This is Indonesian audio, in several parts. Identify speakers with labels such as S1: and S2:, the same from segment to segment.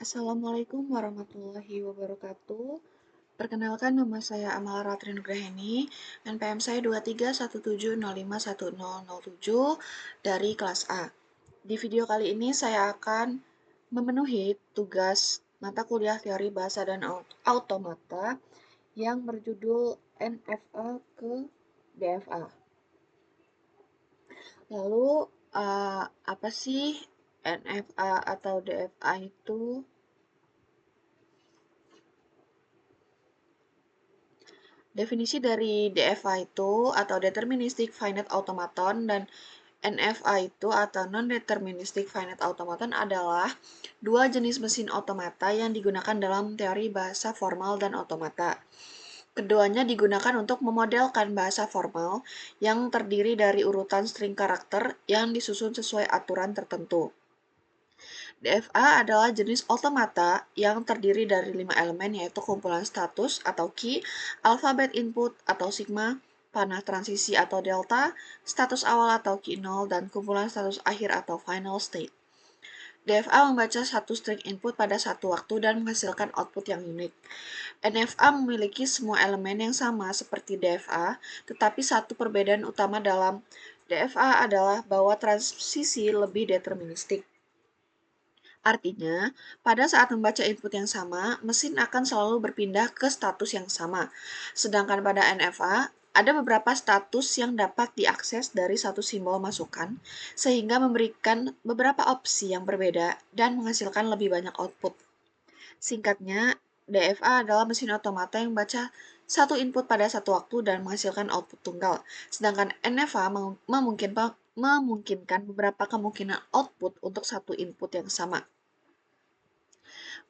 S1: Assalamualaikum warahmatullahi wabarakatuh. Perkenalkan, nama saya Amala Ratri Nugraheni, NPM saya 2317051007 dari kelas A. Di video kali ini saya akan memenuhi tugas mata kuliah teori bahasa dan automata yang berjudul NFA ke DFA. Lalu, apa sih NFA atau DFA itu? Definisi dari DFA itu atau Deterministic Finite Automaton dan NFA itu atau Non-Deterministic Finite Automaton adalah dua jenis mesin otomata yang digunakan dalam teori bahasa formal dan otomata. Keduanya digunakan untuk memodelkan bahasa formal yang terdiri dari urutan string karakter yang disusun sesuai aturan tertentu. DFA adalah jenis otomata yang terdiri dari 5 elemen, yaitu kumpulan status atau key, alfabet input atau sigma, panah transisi atau delta, status awal atau key 0, dan kumpulan status akhir atau final state. DFA membaca satu string input pada satu waktu dan menghasilkan output yang unik. NFA memiliki semua elemen yang sama seperti DFA, tetapi satu perbedaan utama dalam DFA adalah bahwa transisi lebih deterministik. Artinya, pada saat membaca input yang sama, mesin akan selalu berpindah ke status yang sama. Sedangkan pada NFA, ada beberapa status yang dapat diakses dari satu simbol masukan, sehingga memberikan beberapa opsi yang berbeda dan menghasilkan lebih banyak output. Singkatnya, DFA adalah mesin otomata yang membaca satu input pada satu waktu dan menghasilkan output tunggal. Sedangkan NFA memungkinkan beberapa kemungkinan output untuk satu input yang sama.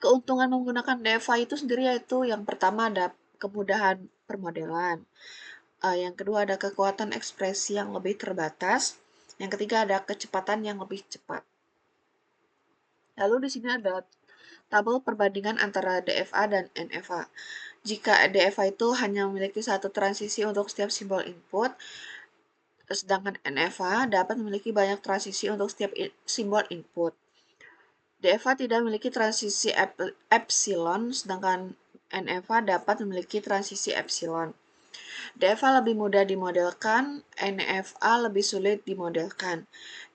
S1: Keuntungan menggunakan DFA itu sendiri yaitu yang pertama ada kemudahan permodelan, yang kedua ada kekuatan ekspresi yang lebih terbatas, yang ketiga ada kecepatan yang lebih cepat. Lalu di sini ada tabel perbandingan antara DFA dan NFA. Jika DFA itu hanya memiliki satu transisi untuk setiap simbol input, sedangkan NFA dapat memiliki banyak transisi untuk setiap simbol input. DFA tidak memiliki transisi epsilon, sedangkan NFA dapat memiliki transisi epsilon. DFA lebih mudah dimodelkan, NFA lebih sulit dimodelkan.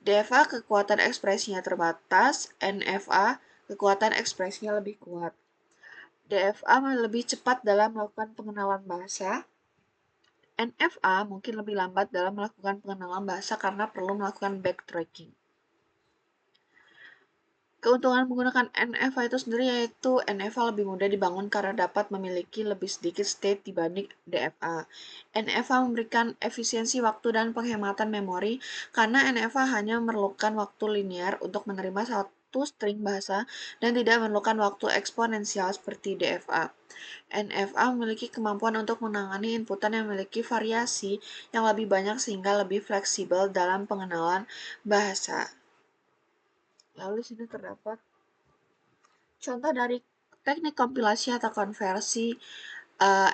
S1: DFA kekuatan ekspresinya terbatas, NFA kekuatan ekspresinya lebih kuat. DFA lebih cepat dalam melakukan pengenalan bahasa. NFA mungkin lebih lambat dalam melakukan pengenalan bahasa karena perlu melakukan backtracking. Keuntungan menggunakan NFA itu sendiri yaitu NFA lebih mudah dibangun karena dapat memiliki lebih sedikit state dibanding DFA. NFA memberikan efisiensi waktu dan penghematan memori karena NFA hanya memerlukan waktu linear untuk menerima satu string bahasa dan tidak memerlukan waktu eksponensial seperti DFA. NFA memiliki kemampuan untuk menangani inputan yang memiliki variasi yang lebih banyak sehingga lebih fleksibel dalam pengenalan bahasa. Lalu di sini terdapat contoh dari teknik kompilasi atau konversi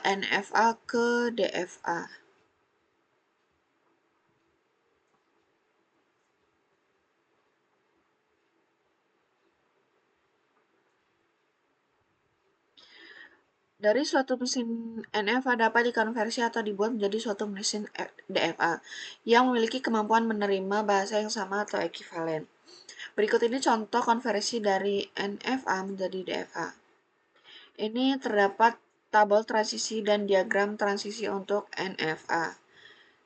S1: NFA ke DFA. Dari suatu mesin NFA dapat dikonversi atau dibuat menjadi suatu mesin DFA yang memiliki kemampuan menerima bahasa yang sama atau ekivalen. Berikut ini contoh konversi dari NFA menjadi DFA. Ini terdapat tabel transisi dan diagram transisi untuk NFA.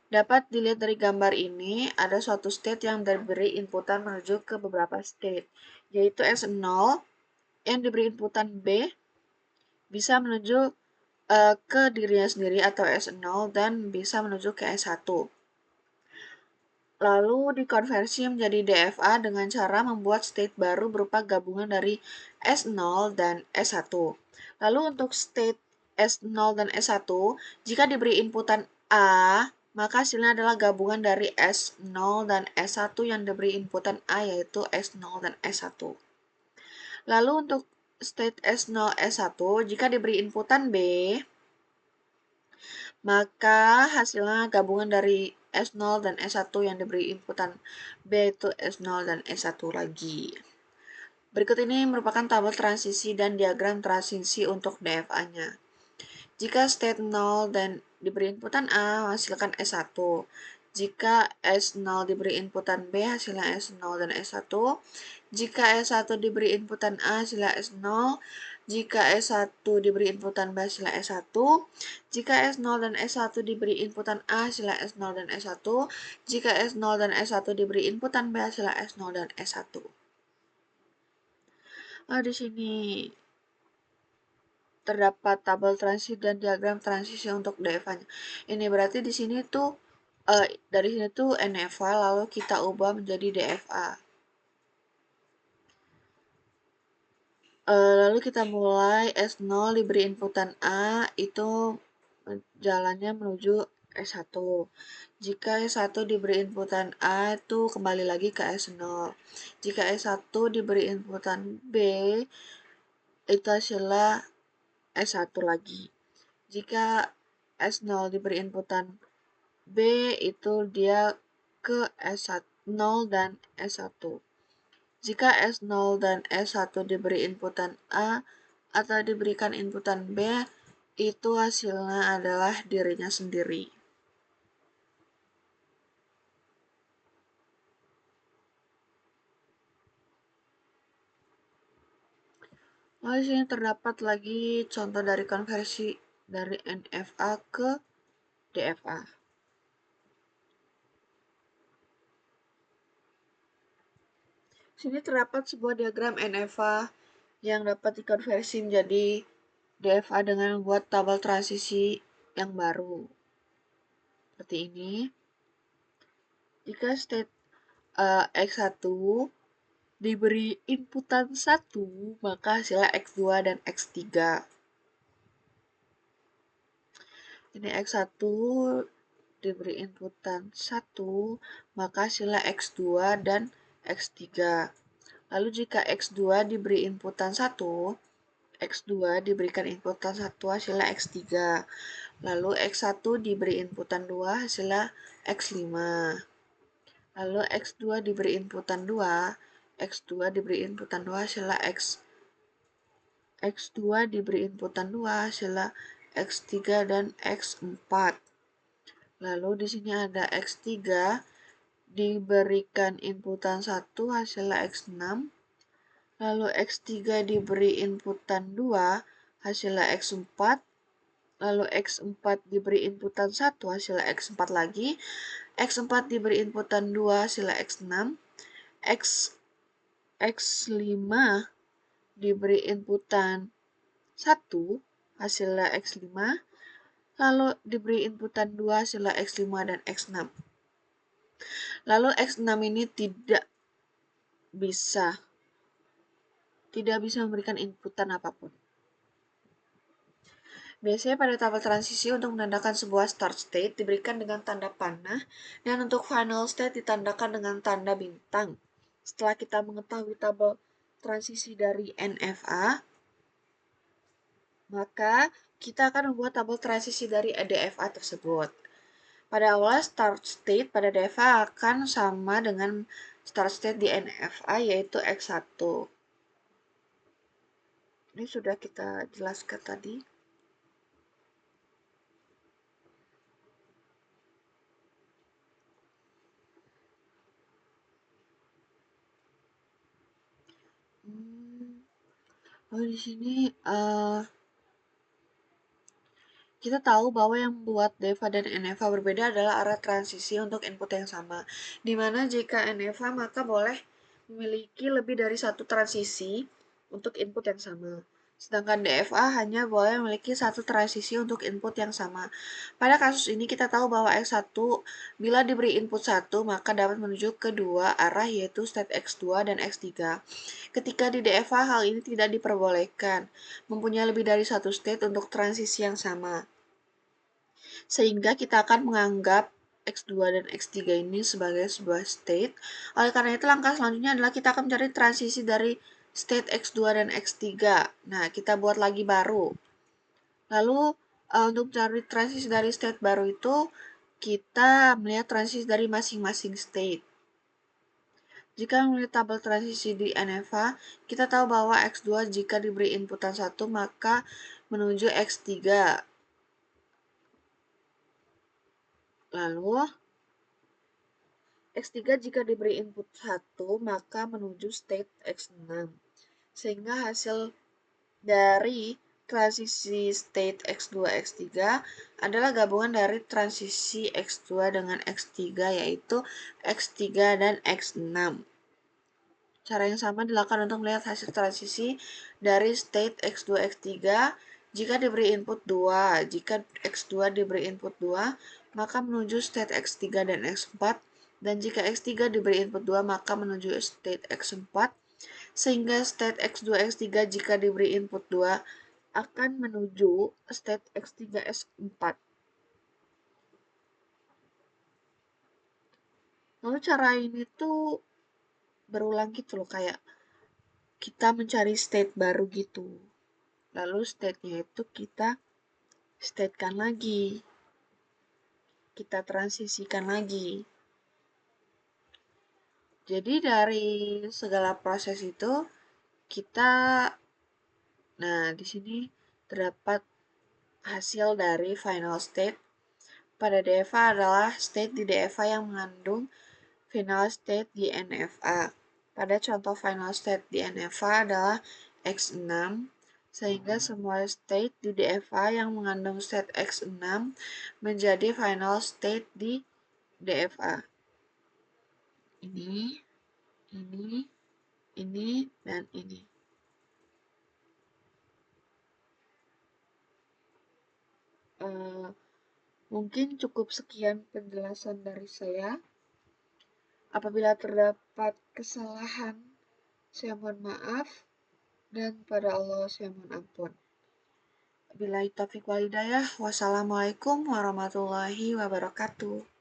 S1: Dapat dilihat dari gambar ini, ada suatu state yang diberi inputan menuju ke beberapa state, yaitu S0 yang diberi inputan B bisa menuju ke dirinya sendiri atau S0 dan bisa menuju ke S1. Lalu dikonversi menjadi DFA dengan cara membuat state baru berupa gabungan dari S0 dan S1. Lalu untuk state S0 dan S1, jika diberi inputan A, maka hasilnya adalah gabungan dari S0 dan S1 yang diberi inputan A, yaitu S0 dan S1. Lalu untuk state S0, S1, jika diberi inputan B, maka hasilnya gabungan dari S0 dan S1 yang diberi inputan B, itu S0 dan S1 lagi. Berikut ini merupakan tabel transisi dan diagram transisi untuk DFA-nya. Jika state 0 dan diberi inputan A, hasilkan S1. Jika S0 diberi inputan B, hasilnya S0 dan S1. Jika S1 diberi inputan A, hasilnya S0. Jika S1 diberi inputan B, hasilnya S1. Jika S0 dan S1 diberi inputan A, hasilnya S0 dan S1. Jika S0 dan S1 diberi inputan B, hasilnya S0 dan S1. Di sini terdapat tabel transisi dan diagram transisi untuk DFA-nya. Ini berarti di sini tuh dari sini tuh NFA lalu kita ubah menjadi DFA. Lalu kita mulai S0 diberi inputan A, itu jalannya menuju S1. Jika S1 diberi inputan A, itu kembali lagi ke S0. Jika S1 diberi inputan B, itu hasilnya S1 lagi. Jika S0 diberi inputan B, itu dia ke S0 dan S1. Jika S0 dan S1 diberi inputan A atau diberikan inputan B, itu hasilnya adalah dirinya sendiri. Lalu di sini terdapat lagi contoh dari konversi dari NFA ke DFA. Sini terdapat sebuah diagram NFA yang dapat dikonversi menjadi DFA dengan membuat tabel transisi yang baru. Seperti ini. Jika state X1 diberi inputan 1, maka hasilnya X2 dan X3. Ini X1 diberi inputan 1, maka hasilnya X2 dan X3. Lalu jika X2 diberi inputan 1, X2 diberikan inputan 1, hasilnya X3. Lalu X1 diberi inputan 2, hasilnya X5. Lalu X2 diberi inputan 2, X2 diberi inputan 2, hasilnya X2 diberi inputan 2, hasilnya X3 dan X4. Lalu di sini ada X3 diberikan inputan 1, hasilnya X6. Lalu X3 diberi inputan 2, hasilnya X4. Lalu X4 diberi inputan 1, hasilnya X4 lagi. X4 diberi inputan 2, hasilnya X6. X5 diberi inputan 1, hasilnya X5. Lalu diberi inputan 2, hasilnya X5 dan X6. Lalu X6 ini tidak bisa memberikan inputan apapun. Biasanya pada tabel transisi untuk menandakan sebuah start state diberikan dengan tanda panah dan untuk final state ditandakan dengan tanda bintang. Setelah kita mengetahui tabel transisi dari NFA, maka kita akan membuat tabel transisi dari DFA tersebut. Pada awal start state pada DFA akan sama dengan start state di NFA yaitu X1. Ini sudah kita jelaskan tadi. Lalu di sini kita tahu bahwa yang membuat DEFA dan NFA berbeda adalah arah transisi untuk input yang sama. Dimana jika NFA maka boleh memiliki lebih dari satu transisi untuk input yang sama. Sedangkan DFA hanya boleh memiliki satu transisi untuk input yang sama. Pada kasus ini kita tahu bahwa X1 bila diberi input 1 maka dapat menuju ke dua arah yaitu state X2 dan X3. Ketika di DFA hal ini tidak diperbolehkan, mempunyai lebih dari satu state untuk transisi yang sama. Sehingga kita akan menganggap X2 dan X3 ini sebagai sebuah state. Oleh karena itu langkah selanjutnya adalah kita akan mencari transisi dari state X2 dan X3. Nah, kita buat lagi baru. Lalu untuk mencari transisi dari state baru itu kita melihat transisi dari masing-masing state. Jika melihat tabel transisi di NFA, kita tahu bahwa X2 jika diberi inputan 1 maka menuju X3. Lalu, X3 jika diberi input 1 maka menuju state X6. Sehingga hasil dari transisi state X2, X3 adalah gabungan dari transisi X2 dengan X3 yaitu X3 dan X6. Cara yang sama dilakukan untuk melihat hasil transisi dari state X2, X3 jika diberi input 2. Jika X2 diberi input 2, maka menuju state X3 dan X4. Dan jika X3 diberi input 2, maka menuju state X4. Sehingga state X2, X3 jika diberi input 2 akan menuju state X3, X4. Lalu cara ini tuh berulang gitu loh, kayak kita mencari state baru gitu. Lalu state-nya itu kita state-kan lagi. Kita transisikan lagi. Jadi dari segala proses itu kita di sini terdapat hasil dari final state. Pada DFA adalah state di DFA yang mengandung final state di NFA. Pada contoh final state di NFA adalah X6, sehingga semua state di DFA yang mengandung state X6 menjadi final state di DFA. Ini, ini, dan ini. Mungkin cukup sekian penjelasan dari saya. Apabila terdapat kesalahan, saya mohon maaf, dan pada Allah saya mohon ampun. Billahi taufiq wal hidayah. Wassalamualaikum warahmatullahi wabarakatuh.